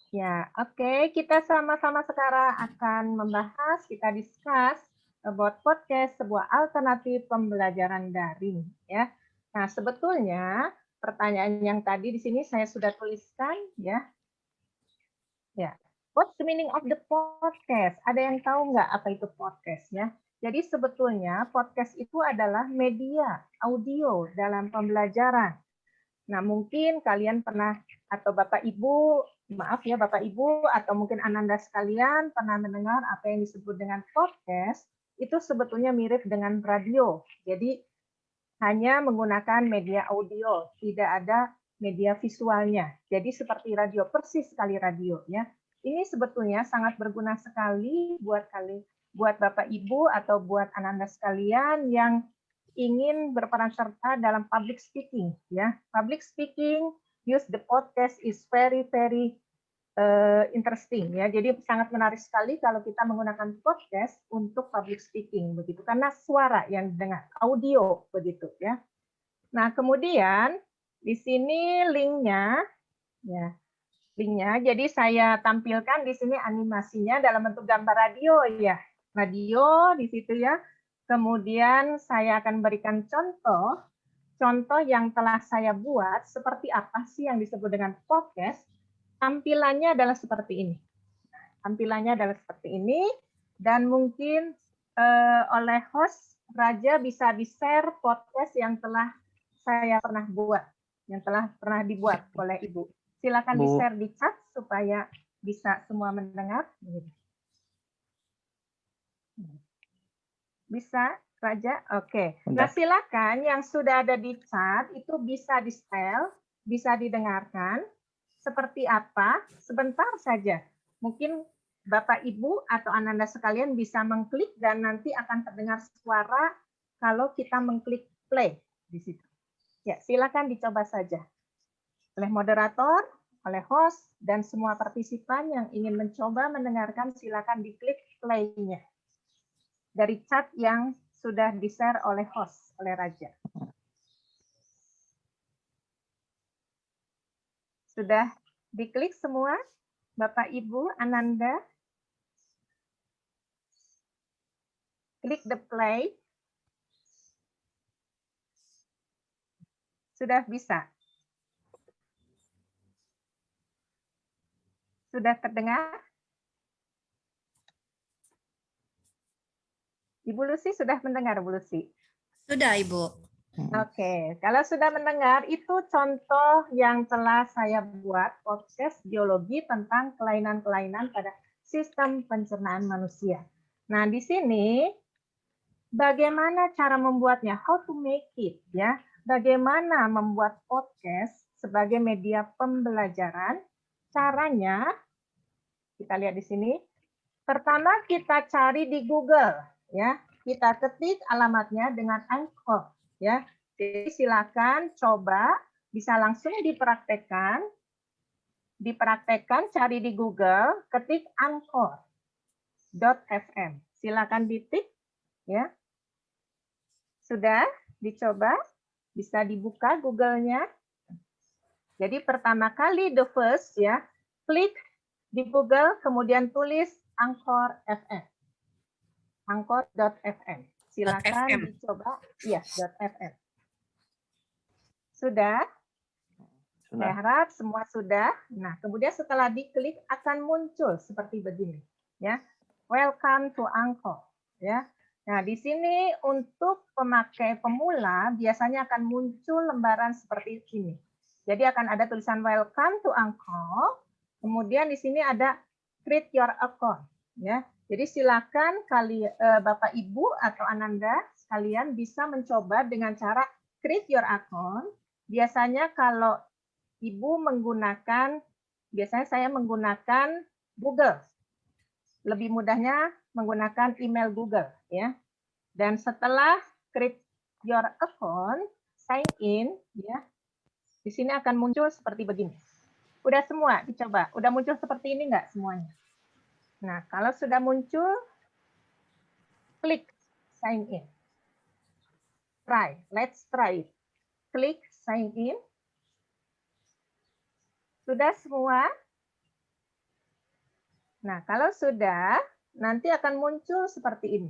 Ya, oke. Kita sama-sama sekarang akan membahas, kita discuss about podcast, sebuah alternatif pembelajaran daring, ya. Nah, sebetulnya pertanyaan yang tadi di sini saya sudah tuliskan, ya. Ya. What's the meaning of the podcast? Ada yang tahu nggak apa itu podcast, ya? Jadi sebetulnya podcast itu adalah media audio dalam pembelajaran. Nah, mungkin kalian pernah atau Bapak Ibu, maaf ya Bapak Ibu atau mungkin Ananda sekalian pernah mendengar apa yang disebut dengan podcast, itu sebetulnya mirip dengan radio. Jadi hanya menggunakan media audio, tidak ada media visualnya. Jadi seperti radio, persis sekali radio ya. Ini sebetulnya sangat berguna sekali buat Bapak Ibu atau buat Ananda sekalian yang ingin berperan serta dalam public speaking ya. Public speaking use the podcast is very interesting ya. Jadi sangat menarik sekali kalau kita menggunakan podcast untuk public speaking begitu karena suara yang didengar, audio begitu ya. Nah, kemudian di sini linknya ya. Linknya jadi saya tampilkan di sini animasinya dalam bentuk gambar radio ya. Radio di situ ya. Kemudian saya akan berikan contoh yang telah saya buat seperti apa sih yang disebut dengan podcast. Tampilannya adalah seperti ini. Tampilannya adalah seperti ini dan mungkin oleh host Raja bisa di-share podcast yang telah saya pernah buat, yang telah pernah dibuat oleh Ibu. Silakan Bu, di-share di chat supaya bisa semua mendengar. Bisa, Raja? Oke. Nah, udah. silakan yang sudah ada di chat itu bisa di-setel, bisa didengarkan. Seperti apa? Sebentar saja. Mungkin Bapak, Ibu, atau Ananda sekalian bisa mengklik dan nanti akan terdengar suara kalau kita mengklik play di situ. Ya, silakan dicoba saja. Oleh moderator, oleh host, dan semua partisipan yang ingin mencoba mendengarkan, silakan diklik play-nya dari chat yang sudah di-share oleh host, oleh Raja. Sudah diklik semua, Bapak, Ibu, Ananda? Klik the play. Sudah bisa? Sudah terdengar? Ibu Lucy sudah mendengar, Bu Lucy? Sudah, Ibu. Oke, kalau sudah mendengar, itu contoh yang telah saya buat podcast biologi tentang kelainan-kelainan pada sistem pencernaan manusia. Nah, di sini bagaimana cara membuatnya? How to make it, ya? Bagaimana membuat podcast sebagai media pembelajaran? Caranya, kita lihat di sini. Pertama kita cari di Google, ya. Kita ketik alamatnya dengan Anchor, ya. Jadi silakan coba, bisa langsung dipraktekkan cari di Google, ketik anchor.fm. Silakan ditik, ya. Sudah dicoba, bisa dibuka Google-nya. Jadi pertama kali the first ya, klik di Google kemudian tulis Anchor FM. Anchor.fm. Silakan dicoba. Iya, .fm. Sudah? Saya harap semua sudah. Nah, kemudian setelah diklik akan muncul seperti begini, ya. Welcome to Anchor, ya. Nah, di sini untuk pemakai pemula biasanya akan muncul lembaran seperti ini. Jadi akan ada tulisan welcome to Anchor. Kemudian di sini ada create your account, ya. Jadi silakan Bapak Ibu atau Ananda sekalian bisa mencoba dengan cara create your account. Biasanya kalau Ibu biasanya saya menggunakan Google. Lebih mudahnya menggunakan email Google, ya. Dan setelah create your account, sign in, ya. Di sini akan muncul seperti begini. Udah semua dicoba? Udah muncul seperti ini nggak semuanya? Nah, kalau sudah muncul, klik sign in. Let's try it. Klik sign in. Sudah semua? Nah, kalau sudah, nanti akan muncul seperti ini.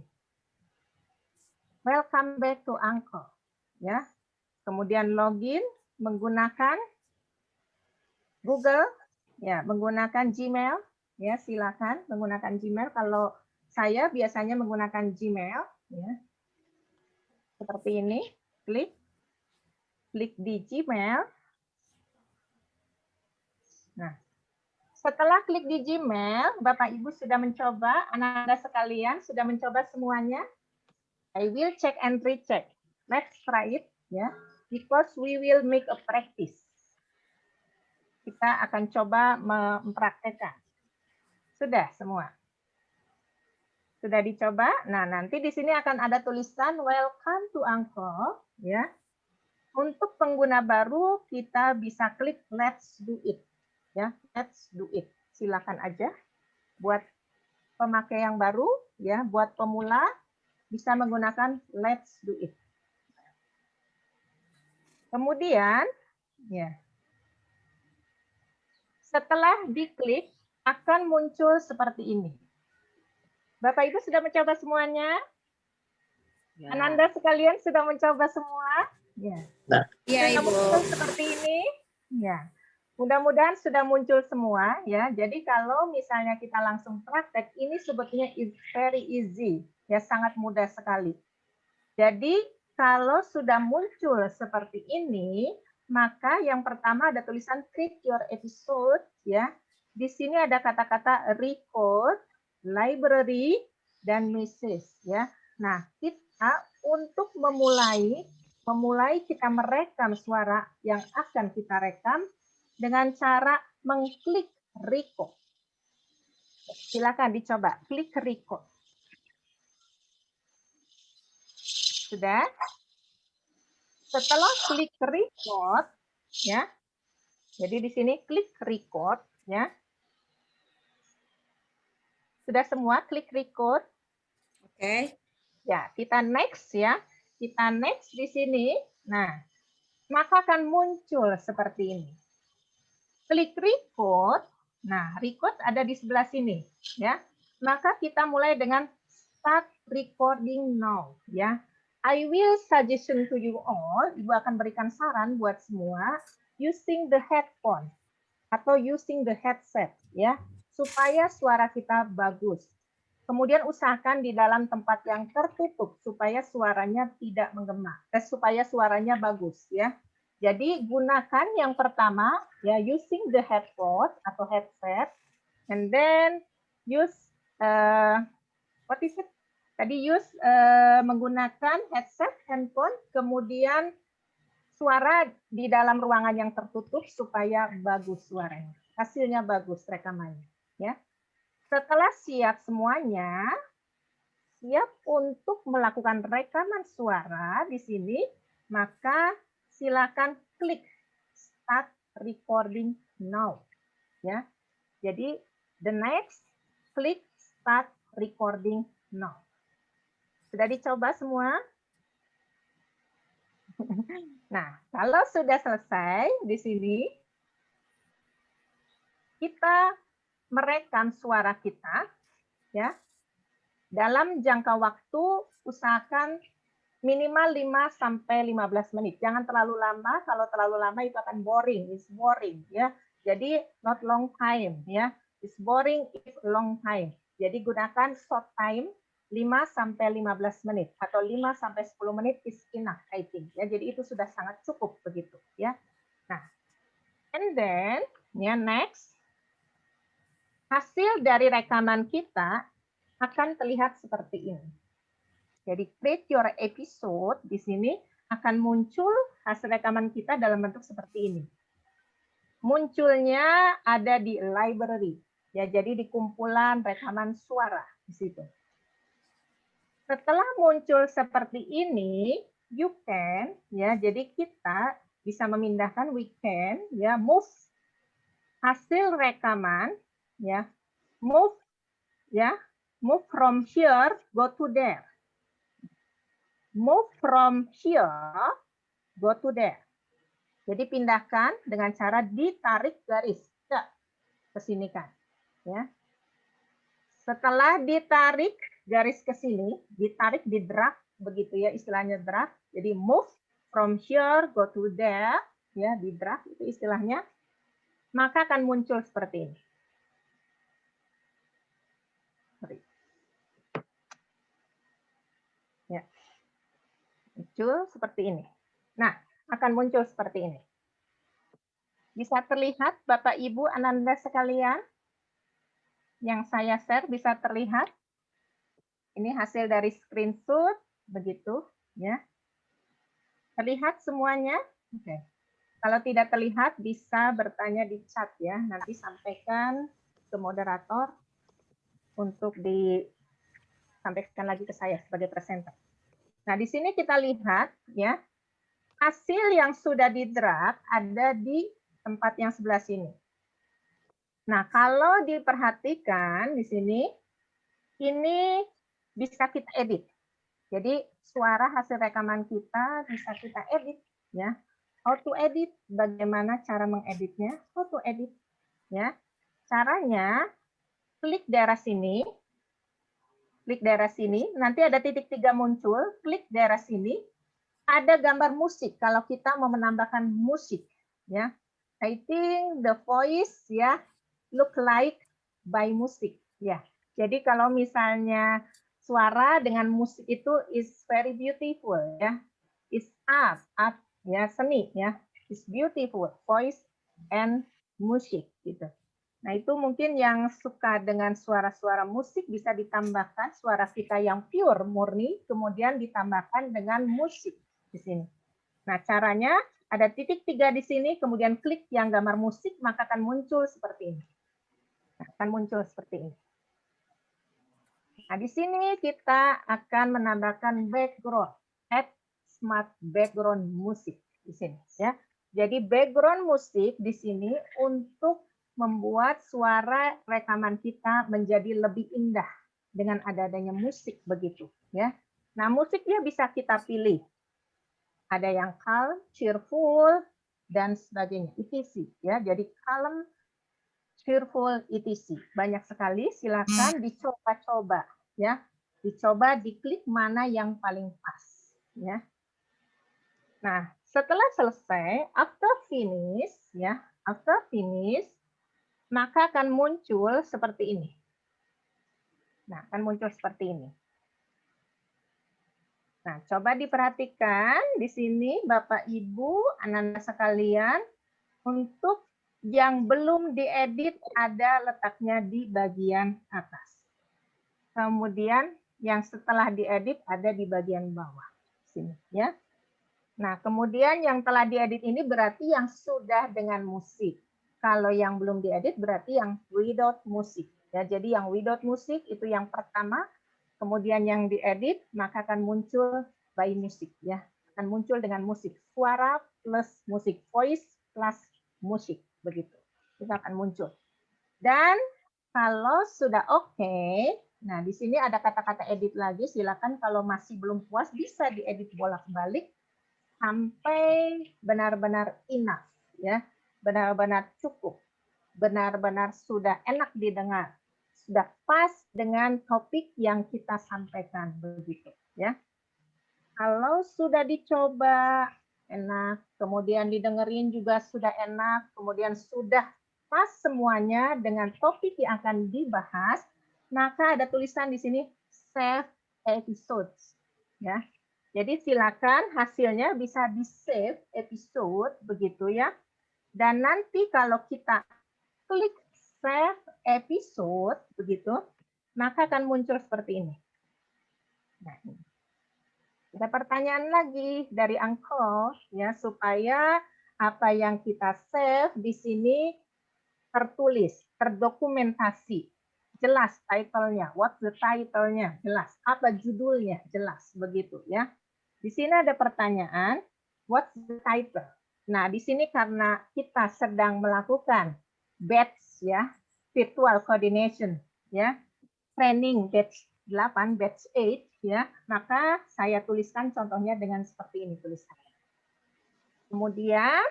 Welcome back to Anchor. Ya. Kemudian login menggunakan Google, ya, menggunakan Gmail, ya, silakan menggunakan Gmail. Kalau saya biasanya menggunakan Gmail, ya. Seperti ini, klik di Gmail. Nah, setelah klik di Gmail, Bapak Ibu sudah mencoba, anak-anak sekalian sudah mencoba semuanya. I will check and recheck. Let's try it, ya, because we will make a practice. Kita akan coba mempraktekkan. Sudah semua. Sudah dicoba. Nah, nanti di sini akan ada tulisan Welcome to Anchor, ya. Untuk pengguna baru kita bisa klik Let's do it, ya. Let's do it. Silakan aja. Buat pemakai yang baru, ya, buat pemula bisa menggunakan Let's do it. Kemudian, ya, setelah diklik akan muncul seperti ini. Bapak Ibu sudah mencoba semuanya? Ya. Ananda sekalian sudah mencoba semua? Ya. Iya, Ibu. Muncul seperti ini? Ya. Mudah-mudahan sudah muncul semua, ya. Jadi kalau misalnya kita langsung praktek, ini sebetulnya is very easy, ya, sangat mudah sekali. Jadi kalau sudah muncul seperti ini, maka yang pertama ada tulisan create your episode, ya. Di sini ada kata-kata record, library, dan message, ya. Nah, kita untuk memulai kita merekam suara yang akan kita rekam dengan cara mengklik record. Silakan dicoba, klik record. Sudah? Setelah klik record, ya. Jadi di sini klik record, ya. Sudah semua klik record? Oke. Ya, kita next, ya. Kita next di sini. Nah, maka akan muncul seperti ini. Klik record. Nah, record ada di sebelah sini, ya. Maka kita mulai dengan start recording now, ya. I will suggestion to you all, Ibu akan berikan saran buat semua using the headphone atau using the headset, ya, supaya suara kita bagus. Kemudian usahakan di dalam tempat yang tertutup supaya suaranya tidak menggema, supaya suaranya bagus, ya. Jadi gunakan yang pertama, ya, using the headphone atau headset, and then use what is it? Tadi use menggunakan headset, handphone, kemudian suara di dalam ruangan yang tertutup supaya bagus suaranya. Hasilnya bagus rekamannya, ya. Setelah siap semuanya, siap untuk melakukan rekaman suara di sini, maka silakan klik start recording now, ya. Jadi the next klik start recording now. Sudah dicoba semua? Nah, kalau sudah selesai di sini, kita merekam suara kita, ya. Dalam jangka waktu usahakan minimal 5-15 menit. Jangan terlalu lama, kalau terlalu lama itu akan boring, it's boring, ya. Jadi not long time, ya. It's boring if long time. Jadi gunakan short time 5-15 menit atau 5-10 menit is enough, I think. Ya, jadi itu sudah sangat cukup begitu, ya. Nah, and then, ya, next, hasil dari rekaman kita akan terlihat seperti ini. Jadi create your episode di sini akan muncul hasil rekaman kita dalam bentuk seperti ini. Munculnya ada di library, ya, jadi di kumpulan rekaman suara di situ. Setelah muncul seperti ini, you can, ya, jadi kita bisa memindahkan, we can, ya, move hasil rekaman, ya, move, ya, move from here, go to there. Move from here, go to there. Jadi pindahkan dengan cara ditarik garis, ya, ke sini kan, ya. Setelah ditarik garis ke sini, ditarik di drag begitu ya, istilahnya drag. Jadi move from here go to there, ya, di drag itu istilahnya. Maka akan muncul seperti ini. Ya. Muncul seperti ini. Nah, akan muncul seperti ini. Bisa terlihat Bapak Ibu Ananda sekalian? Yang saya share bisa terlihat? Ini hasil dari screenshot, begitu ya. Terlihat semuanya? Oke. Kalau tidak terlihat bisa bertanya di chat ya. Nanti sampaikan ke moderator untuk disampaikan lagi ke saya sebagai presenter. Nah, di sini kita lihat ya, hasil yang sudah di-drag ada di tempat yang sebelah sini. Nah, kalau diperhatikan di sini, ini bisa kita edit. Jadi, suara hasil rekaman kita bisa kita edit ya. How to edit? Bagaimana cara mengeditnya? How to edit? Ya. Caranya klik daerah sini, nanti ada titik 3 muncul, klik daerah sini, ada gambar musik kalau kita mau menambahkan musik ya. I think the voice ya look like by music ya. Jadi kalau misalnya suara dengan musik itu is very beautiful ya. Is art ya, seni ya. Is beautiful voice and music gitu. Nah, itu mungkin yang suka dengan suara-suara musik bisa ditambahkan suara kita yang pure, murni, kemudian ditambahkan dengan musik di sini. Nah, caranya ada titik 3 di sini, kemudian klik yang gambar musik, maka akan muncul seperti ini. Nah, akan muncul seperti ini. Nah, di sini kita akan menambahkan background, add smart background musik di sini ya. Jadi background musik di sini untuk membuat suara rekaman kita menjadi lebih indah dengan adanya musik begitu ya. Nah, musiknya bisa kita pilih. Ada yang calm, cheerful dan sebagainya, etc. ya. Jadi calm, cheerful, etc. Banyak sekali, silakan dicoba-coba ya. Dicoba diklik mana yang paling pas ya. Nah, setelah selesai, after finish ya, after finish maka akan muncul seperti ini. Nah, akan muncul seperti ini. Nah, coba diperhatikan di sini Bapak Ibu, anak-anak sekalian, untuk yang belum diedit ada letaknya di bagian atas. Kemudian yang setelah diedit ada di bagian bawah. Sini ya. Nah, kemudian yang telah diedit ini berarti yang sudah dengan musik. Kalau yang belum diedit berarti yang without musik. Ya, jadi yang without musik itu yang pertama, kemudian yang diedit maka akan muncul by musik ya. Akan muncul dengan musik. Suara plus musik, voice plus musik begitu. Itu akan muncul. Dan kalau sudah oke, nah di sini ada kata-kata edit lagi, silakan kalau masih belum puas bisa diedit bolak-balik sampai benar-benar enough ya, benar-benar cukup, benar-benar sudah enak didengar, sudah pas dengan topik yang kita sampaikan begitu ya. Kalau sudah dicoba enak, kemudian didengerin juga sudah enak, kemudian sudah pas semuanya dengan topik yang akan dibahas, maka ada tulisan di sini save episodes ya. Jadi silakan hasilnya bisa di-save episode begitu ya. Dan nanti kalau kita klik save episode begitu, maka akan muncul seperti ini. Nah, ini. Ada pertanyaan lagi dari Angko ya supaya apa yang kita save di sini tertulis, terdokumentasi. Jelas title-nya, what's the title-nya, jelas. Apa judulnya, jelas begitu ya. Di sini ada pertanyaan, what's the title? Nah, di sini karena kita sedang melakukan batch ya, virtual coordination ya, training batch 8, batch 8 ya, maka saya tuliskan contohnya dengan seperti ini tulisannya. Kemudian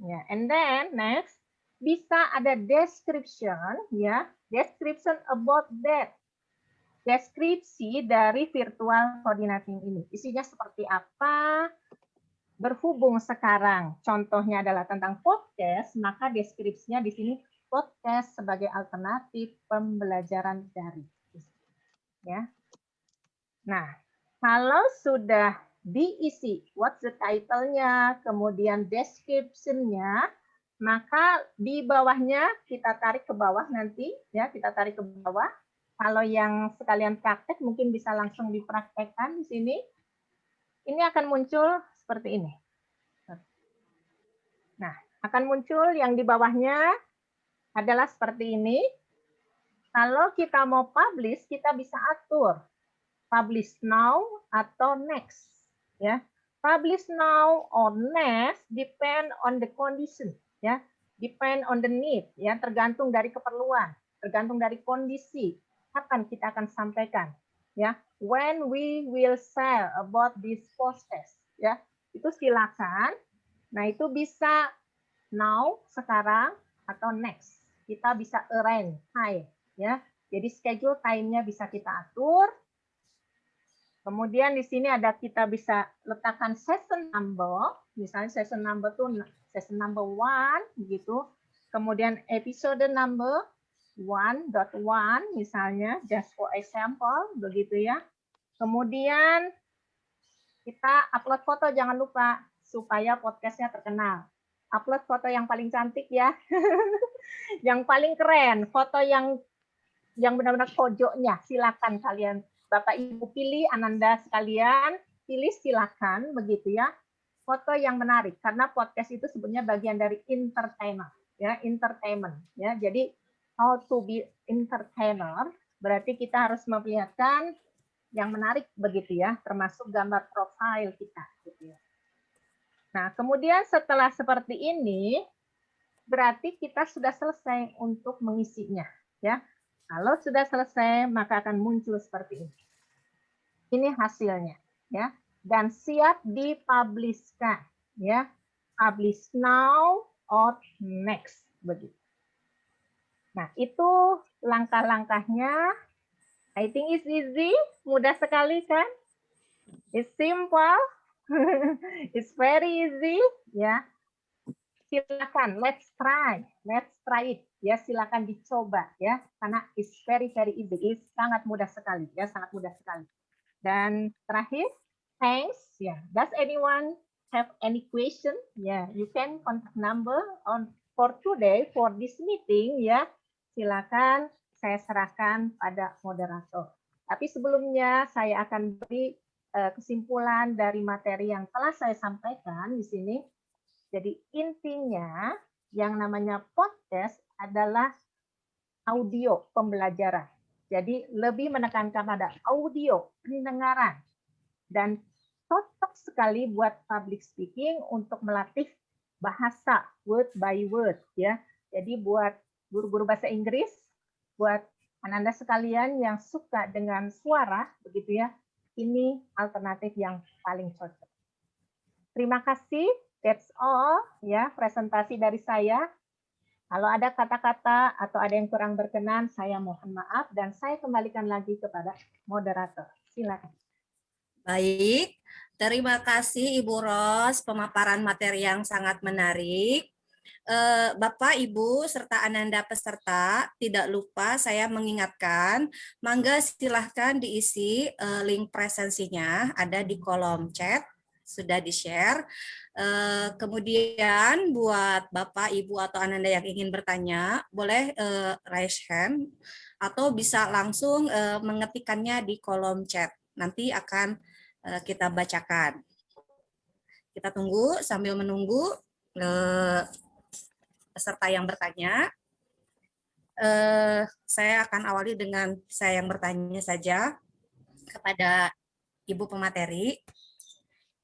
ya, and then next bisa ada description ya, description about that deskripsi dari virtual coordinating ini. Isinya seperti apa? Berhubung sekarang contohnya adalah tentang podcast, maka deskripsinya di sini podcast sebagai alternatif pembelajaran daring. Ya. Nah, kalau sudah diisi what's the title-nya, kemudian description-nya, maka di bawahnya kita tarik ke bawah nanti, ya kita tarik ke bawah. Kalau yang sekalian praktek mungkin bisa langsung dipraktekkan di sini. Ini akan muncul seperti ini. Nah, akan muncul yang di bawahnya adalah seperti ini. Kalau kita mau publish, kita bisa atur publish now atau next. Ya, publish now or next depend on the condition. Ya, depend on the need. Ya, tergantung dari keperluan, tergantung dari kondisi. Kapan kita akan sampaikan? Ya, when we will share about this podcast. Ya, itu silakan. Nah, itu bisa now, sekarang, atau next. Kita bisa arrange time. Ya, jadi schedule time-nya bisa kita atur. Kemudian di sini ada kita bisa letakkan session number, misalnya session number itu session number 1 begitu. Kemudian episode number 1.1 misalnya, just for example begitu ya. Kemudian kita upload foto, jangan lupa supaya podcastnya terkenal. Upload foto yang paling cantik ya, yang paling keren, foto yang benar-benar pojoknya. Silakan kalian Bapak Ibu pilih, Ananda sekalian pilih, silakan begitu ya. Foto yang menarik karena podcast itu sebenarnya bagian dari entertainer ya, entertainment ya. Jadi how to be entertainer berarti kita harus memperlihatkan yang menarik begitu ya, termasuk gambar profil kita gitu ya. Nah, kemudian setelah seperti ini berarti kita sudah selesai untuk mengisinya ya. Kalau sudah selesai maka akan muncul seperti ini. Ini hasilnya ya, dan siap dipublishkan ya. Publish now or next begitu. Nah, itu langkah-langkahnya. I think it's easy, mudah sekali kan? It's simple. It's very easy ya. Silakan, let's try it ya, silakan dicoba ya, karena it's very easy, it's sangat mudah sekali ya, sangat mudah sekali. Dan terakhir, thanks ya. Does anyone have any question? Ya, you can contact number on for today for this meeting ya. Silakan saya serahkan pada moderator. Tapi sebelumnya saya akan beri kesimpulan dari materi yang telah saya sampaikan di sini. Jadi intinya yang namanya podcast adalah audio pembelajaran. Jadi lebih menekankan pada audio, pendengaran. Dan cocok sekali buat public speaking untuk melatih bahasa word by word ya. Jadi buat guru-guru bahasa Inggris, buat Ananda sekalian yang suka dengan suara begitu ya, ini alternatif yang paling cocok. Terima kasih. That's all ya presentasi dari saya. Kalau ada kata-kata atau ada yang kurang berkenan, saya mohon maaf dan saya kembalikan lagi kepada moderator. Silakan. Baik, terima kasih Ibu Ros, pemaparan materi yang sangat menarik. Bapak, Ibu, serta Ananda peserta, tidak lupa saya mengingatkan, mangga silahkan diisi link presensinya, ada di kolom chat, sudah di-share. Kemudian buat Bapak, Ibu, atau Ananda yang ingin bertanya, boleh raise hand, atau bisa langsung mengetikkannya di kolom chat. Nanti akan kita bacakan. Kita tunggu sambil menunggu peserta yang bertanya. Saya akan awali dengan saya yang bertanya saja kepada Ibu pemateri.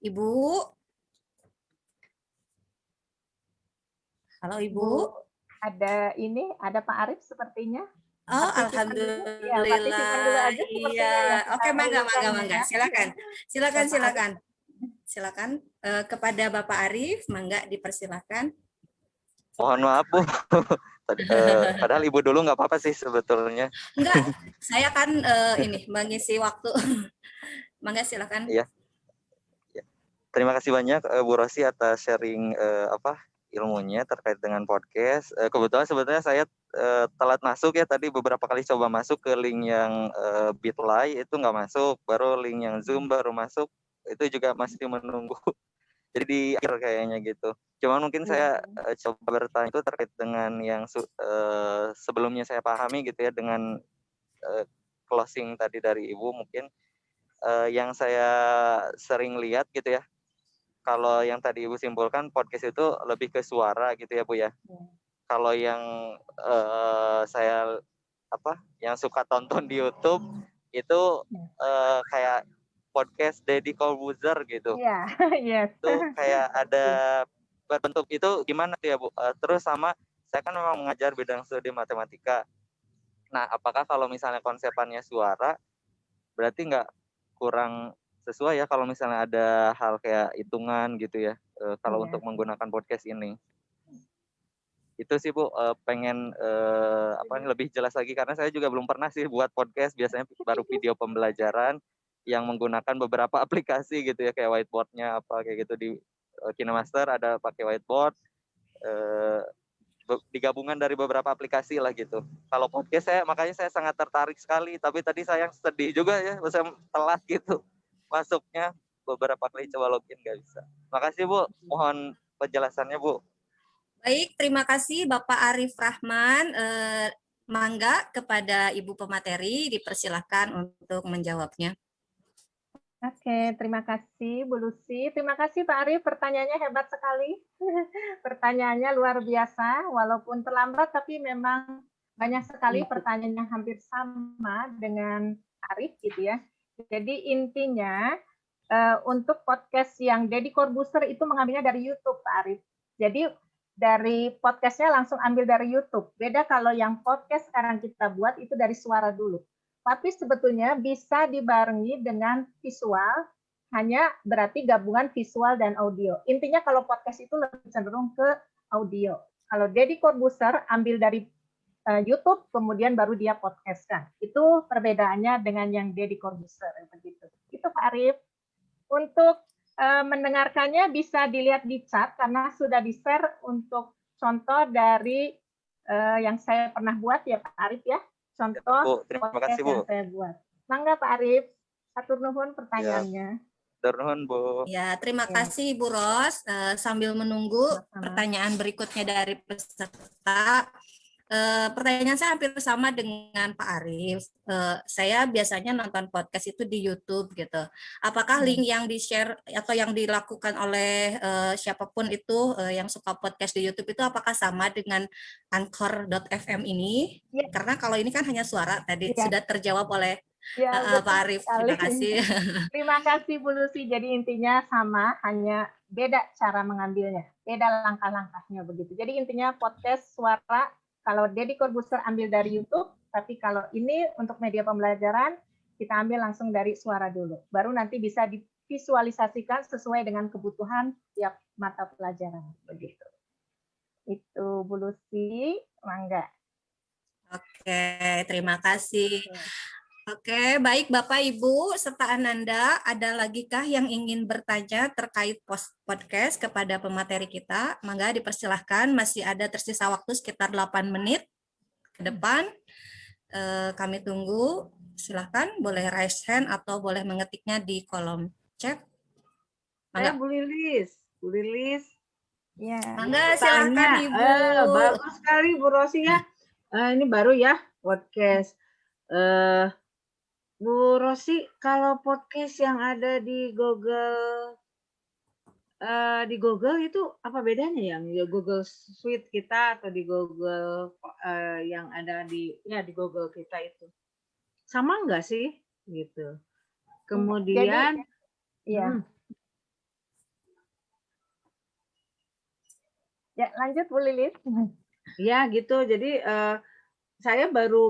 Ibu. Halo Ibu. Ada Pak Arif sepertinya. Oh, alhamdulillah. Iya. Oke, mangga. Silakan. Kepada Bapak Arif, mangga dipersilakan. Mohon maaf Bu, Padahal Ibu dulu nggak apa-apa sih sebetulnya. Enggak, saya kan ini mengisi waktu. Mangga silakan. Iya. Ya. Terima kasih banyak Bu Rosi atas sharing ilmunya terkait dengan podcast. Kebetulan sebetulnya saya telat masuk ya, tadi beberapa kali coba masuk ke link yang Bitly itu nggak masuk, baru link yang Zoom baru masuk, itu juga masih menunggu. Jadi di akhir kayaknya gitu. Cuman mungkin saya coba bertanya itu terkait dengan yang sebelumnya saya pahami gitu ya, dengan closing tadi dari Ibu mungkin yang saya sering lihat gitu ya, kalau yang tadi Ibu simpulkan podcast itu lebih ke suara gitu ya Bu ya. Kalau yang saya yang suka tonton di YouTube itu kayak podcast Deddy Corbuzier gitu. Iya, yes. Itu kayak ada berbentuk itu gimana tuh ya Bu? Terus sama saya kan memang mengajar bidang studi matematika. Nah, apakah kalau misalnya konsepannya suara berarti nggak kurang sesuai ya kalau misalnya ada hal kayak hitungan gitu ya, kalau untuk menggunakan podcast ini. Itu sih Bu, pengen lebih jelas lagi karena saya juga belum pernah sih buat podcast, biasanya baru video pembelajaran yang menggunakan beberapa aplikasi gitu ya, kayak whiteboard-nya kayak gitu di KineMaster ada pakai whiteboard, digabungan dari beberapa aplikasi lah gitu. Kalau podcast makanya saya sangat tertarik sekali, tapi tadi saya sedih juga ya, saya telat gitu masuknya, beberapa kali coba login nggak bisa. Makasih Bu, mohon penjelasannya Bu. Baik, terima kasih Bapak Arif Rahman. Mangga kepada Ibu pemateri, dipersilahkan untuk menjawabnya. Oke, terima kasih Bu Lucy. Terima kasih Pak Arif, pertanyaannya hebat sekali. Pertanyaannya luar biasa, walaupun terlambat tapi memang banyak sekali pertanyaan yang hampir sama dengan Arif gitu ya. Jadi intinya untuk podcast yang Deddy Corbuzier itu mengambilnya dari YouTube Pak Arif. Jadi dari podcastnya langsung ambil dari YouTube. Beda kalau yang podcast sekarang kita buat itu dari suara dulu. Tapi sebetulnya bisa dibarengi dengan visual, hanya berarti gabungan visual dan audio. Intinya kalau podcast itu lebih cenderung ke audio. Kalau Deddy Corbuzier ambil dari YouTube, kemudian baru dia podcastkan. Itu perbedaannya dengan yang Deddy Corbuzier. Begitu. Itu Pak Arif. Untuk mendengarkannya bisa dilihat di chat, karena sudah di-share untuk contoh dari yang saya pernah buat ya Pak Arif ya. Contoh Bu, terima kasih Bu. yang saya buat. Mangga Pak Arif, atur nuhun pertanyaannya. Atur nuhun Bu. Ya, terima kasih Ibu Ros. Sambil menunggu pertanyaan berikutnya dari peserta. Pertanyaan saya hampir sama dengan Pak Arif. Saya biasanya nonton podcast itu di YouTube gitu. Apakah link yang di-share atau yang dilakukan oleh siapapun itu yang suka podcast di YouTube itu apakah sama dengan Anchor.fm ini? Ya. Karena kalau ini kan hanya suara tadi sudah terjawab oleh Pak Arif. Terima kasih. Terima kasih Bu Lucy. Jadi intinya sama, hanya beda cara mengambilnya, beda langkah-langkahnya begitu. Jadi intinya podcast suara. Kalau Deddy Corbuzier ambil dari YouTube, tapi kalau ini untuk media pembelajaran, kita ambil langsung dari suara dulu. Baru nanti bisa divisualisasikan sesuai dengan kebutuhan tiap mata pelajaran. Begitu. Itu Bu Lucy, mangga. Oke, terima kasih. Oke, baik Bapak Ibu serta Ananda, ada lagi kah yang ingin bertanya terkait podcast kepada pemateri kita? Mangga dipersilahkan, masih ada tersisa waktu sekitar 8 menit ke depan. Kami tunggu, silahkan boleh raise hand atau boleh mengetiknya di kolom chat. Mangga. Bu Lilis. Ya. Mangga, silahkan Ibu. Bagus sekali Bu Rosi ya. Ini baru ya podcast. Bu Rosi, kalau podcast yang ada di Google itu apa bedanya yang di Google Suite kita atau di Google yang ada di Google kita itu sama nggak sih gitu? Kemudian, ya lanjut Bu Lilis. Ya gitu, jadi saya baru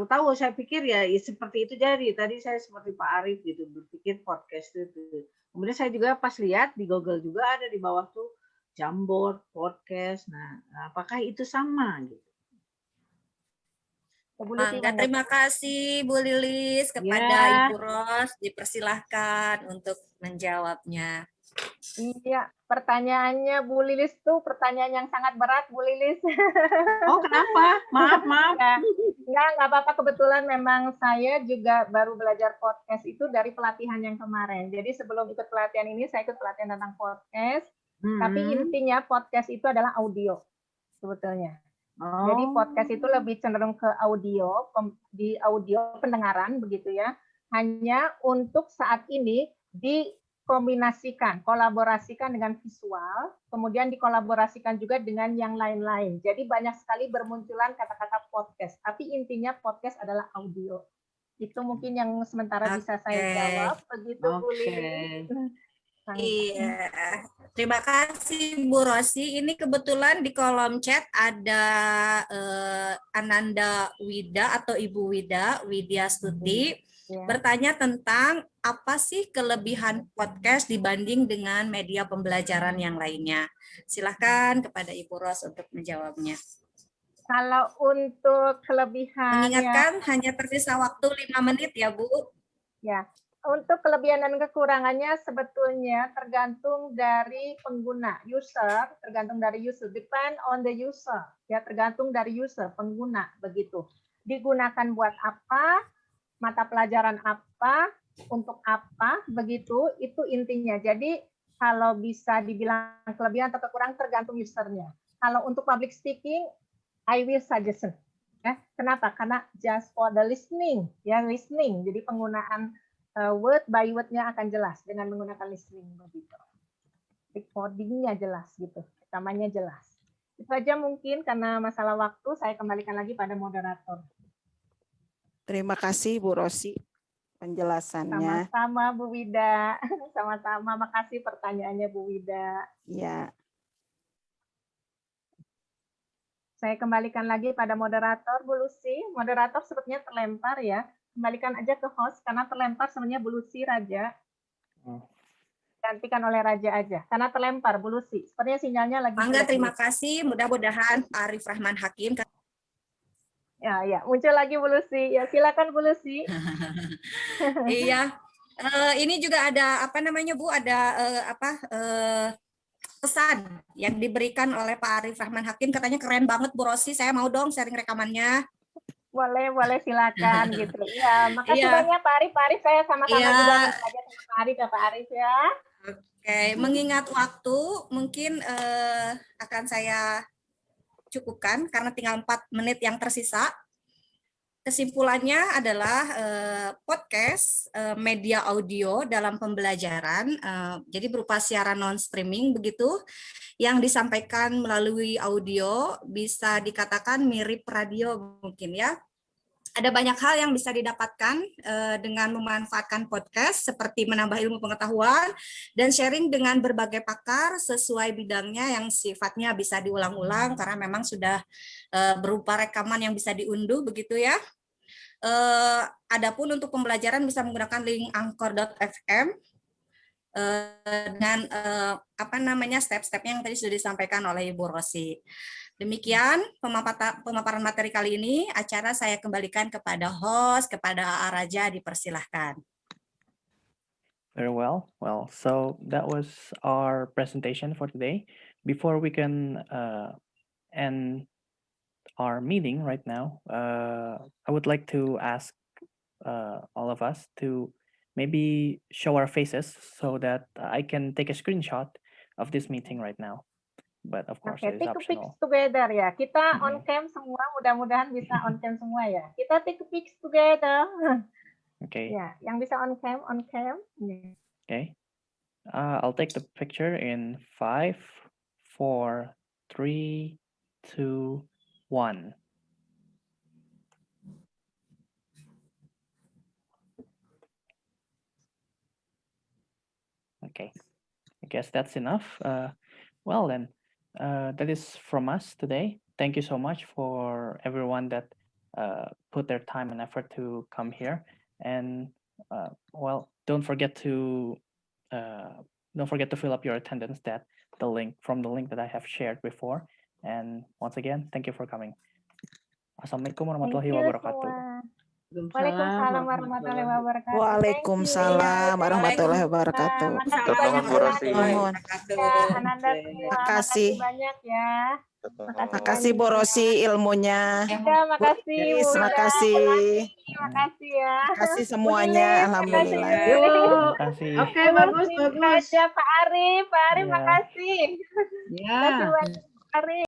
tahu, saya pikir ya seperti itu, jadi tadi saya seperti Pak Arif gitu berpikir podcast itu. Kemudian saya juga pas lihat di Google juga ada di bawah tuh Jamboard podcast. Nah, apakah itu sama gitu? Bu Lucy, Mangga, terima kasih Bu Lilis kepada Ya. Ibu Ros, dipersilahkan untuk menjawabnya. Iya, pertanyaannya Bu Lilis tuh pertanyaan yang sangat berat, Bu Lilis. Oh, kenapa? Maaf. Nggak apa-apa. Kebetulan memang saya juga baru belajar podcast itu dari pelatihan yang kemarin. Jadi sebelum ikut pelatihan ini, saya ikut pelatihan tentang podcast. Tapi intinya podcast itu adalah audio, sebetulnya. Jadi podcast itu lebih cenderung ke audio, di audio pendengaran, begitu ya. Hanya untuk saat ini dikombinasikan, kolaborasikan dengan visual, kemudian dikolaborasikan juga dengan yang lain-lain. Jadi banyak sekali bermunculan kata-kata podcast, tapi intinya podcast adalah audio. Itu mungkin yang sementara bisa saya jawab. Begitu Bu Lili. Iya, terima kasih Bu Rosi. Ini kebetulan di kolom chat ada Ananda Wida atau Ibu Widya Stuti, bertanya tentang apa sih kelebihan podcast dibanding dengan media pembelajaran yang lainnya. Silahkan kepada Ibu Ros untuk menjawabnya. Kalau untuk kelebihannya, mengingatkan hanya tersisa waktu 5 menit ya Bu. Ya, untuk kelebihan dan kekurangannya sebetulnya tergantung dari pengguna, tergantung dari user, depend on the user, ya tergantung dari user, pengguna, begitu. Digunakan buat apa, mata pelajaran apa, untuk apa, begitu, itu intinya. Jadi kalau bisa dibilang kelebihan atau kekurangan tergantung usernya. Kalau untuk public speaking, I will suggestion. Ya, kenapa? Karena just for the listening, ya listening. Jadi penggunaan word by word-nya akan jelas dengan menggunakan listening begitu. Recording-nya jelas gitu, rekamannya jelas. Itu aja mungkin karena masalah waktu saya kembalikan lagi pada moderator. Terima kasih Bu Rosi penjelasannya. Sama-sama Bu Wida. Sama-sama, makasih pertanyaannya Bu Wida. Ya. Saya kembalikan lagi pada moderator Bu Lucy. Moderator sepertinya terlempar ya. Kembalikan aja ke host karena terlempar sebenarnya Bu Lucy Raja. Gantikan oleh Raja aja karena terlempar Bu Lucy. Sepertinya sinyalnya lagi. Mangga, terima kasih. Mudah-mudahan Pak Arif Rahman Hakim. Ya, muncul lagi Bu Lucy. Ya, silakan Bu Lucy. Iya. Ini juga ada apa namanya Bu? Ada pesan yang diberikan oleh Pak Arif Rahman Hakim. Katanya keren banget Bu Rosi. Saya mau dong sharing rekamannya. Boleh silakan gitu. Iya, makasih banyak Pak Arif. Pak Arif saya sama-sama juga belajar sama Pak Arif ya Pak Arif ya. Oke, mengingat waktu mungkin akan saya cukupkan karena tinggal 4 menit yang tersisa. Kesimpulannya adalah podcast media audio dalam pembelajaran, jadi berupa siaran non-streaming begitu, yang disampaikan melalui audio bisa dikatakan mirip radio mungkin ya. Ada banyak hal yang bisa didapatkan dengan memanfaatkan podcast seperti menambah ilmu pengetahuan dan sharing dengan berbagai pakar sesuai bidangnya yang sifatnya bisa diulang-ulang karena memang sudah berupa rekaman yang bisa diunduh begitu ya. Adapun untuk pembelajaran bisa menggunakan link anchor.fm dengan step-stepnya yang tadi sudah disampaikan oleh Ibu Rosi. Demikian pemaparan materi kali ini. Acara saya kembalikan kepada host, kepada A.A. Raja, dipersilahkan. Very well. Well, so that was our presentation for today. Before we can end our meeting right now, I would like to ask all of us to maybe show our faces so that I can take a screenshot of this meeting right now. But of course, it is take optional. pics together ya. Kita on cam semua, mudah-mudahan bisa on cam semua ya. Kita take pics together. Okay. Ya, yang bisa on cam. Okay. I'll take the picture in 5, 4, 3, 2, 1. Okay, I guess that's enough. Well then, that is from us today. Thank you so much for everyone that put their time and effort to come here. And well, don't forget to fill up your attendance from the link that I have shared before. And once again, thank you for coming. Assalamualaikum Thank warahmatullahi you wabarakatuh. semua. Waalaikumsalam warahmatullahi wabarakatuh. Waalaikumsalam warahmatullahi wabarakatuh. Makasih Betul banyak banget, Bu Rosi. Nuhun. ya, Ananda semua. Makasih. Makasih banyak ya. Makasih Bu Rosi ilmunya. Ya, makasih Bu Iis, Ida. makasih. Makasih ya. Makasih Bu semuanya. Lilis, Alhamdulillah. makasih. Yuk. Terima kasih. Oke, Bu bagus, Lutfi, bagus. Pak Arif, Ya. makasih. Ya. Makasih banyak Pak Arif.